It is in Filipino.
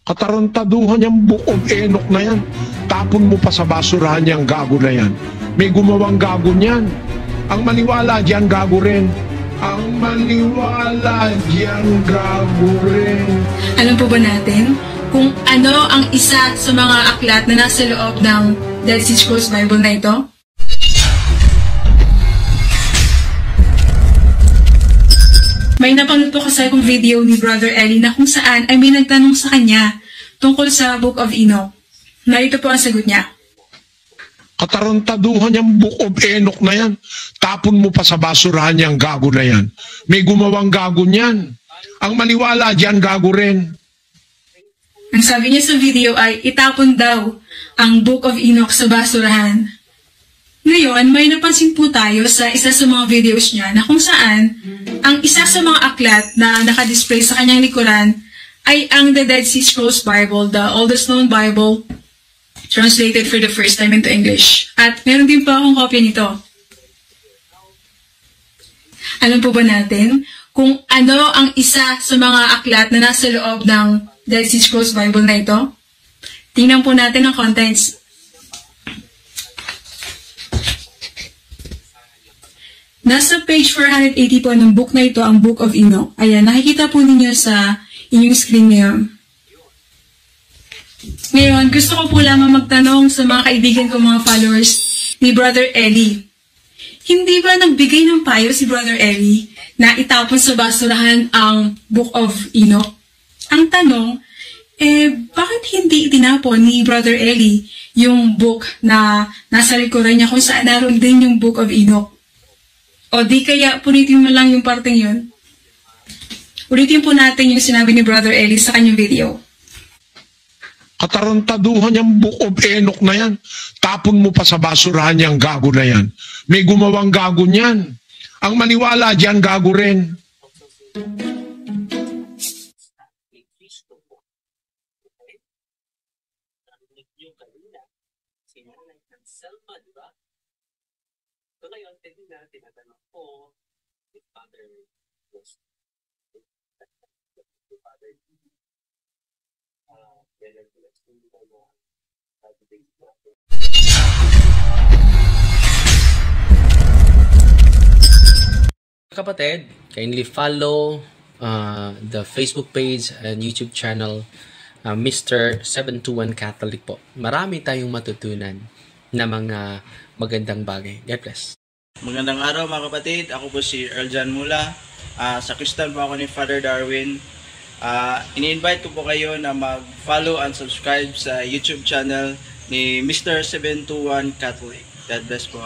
Katarantaduhan niyang Book of Enoch na yan. Tapon mo pa sa basurahan niyang gago na yan. May gumawang gago niyan. Ang maniwala diyan gago rin. Ang maniwala diyan gago rin. Alam po ba natin kung ano ang isa sa mga aklat na nasa loob ng Dead Sea Scrolls Bible na ito? May napanood po kasi akong video ni Brother Eli na kung saan ay may nagtanong sa kanya tungkol sa Book of Enoch. Narito po ang sagot niya. Katarantaduhan niyang Book of Enoch na yan. Tapon mo pa sa basurahan niyang gago na yan. May gumawang gago niyan. Ang maniwala diyan gago rin. Ang sabi niya sa video ay itapon daw ang Book of Enoch sa basurahan. Ngayon, may napansin po tayo sa isa sa mga videos niya na kung saan ang isa sa mga aklat na nakadisplay sa kanyang likuran ay ang The Dead Sea Scrolls Bible, the oldest known Bible, translated for the first time into English. At meron din po akong kopya nito. Alam po ba natin kung ano ang isa sa mga aklat na nasa loob ng Dead Sea Scrolls Bible na ito? Tingnan po natin ang contents. Nasa page 480 po ng book na ito, ang Book of Enoch. Ayan, nakikita po ninyo sa inyong screen ngayon. Ngayon, gusto ko po lamang magtanong sa mga kaibigan ko, mga followers ni Brother Eli. Hindi ba nagbigay ng payo si Brother Eli na itapon sa basurahan ang Book of Enoch? Ang tanong, bakit hindi itinapon ni Brother Eli yung book na nasa likuran niya kung saan naroon din yung Book of Enoch? O di kaya punitin mo lang yung parteng yun? Ulitin po natin yung sinabi ni Brother Eli sa kanyang video. Katarantaduhan niyang Book of Enoch na yan. Tapon mo pa sa basurahan niyang gago na yan. May gumawang gago niyan. Ang maniwala diyan gago rin. So ngayon, tinatanong ko if Father was Father Kapatid, kindly follow the Facebook page and YouTube channel Mr. 721 Catholic po. Marami tayong matutunan na mga magandang bagay. God bless. Magandang araw mga kapatid. Ako po si Earl John Mula. Sa Kristan po ako ni Father Darwin. Ini-invite ko po kayo na mag-follow and subscribe sa YouTube channel ni Mr. 721 Catholic. God bless po.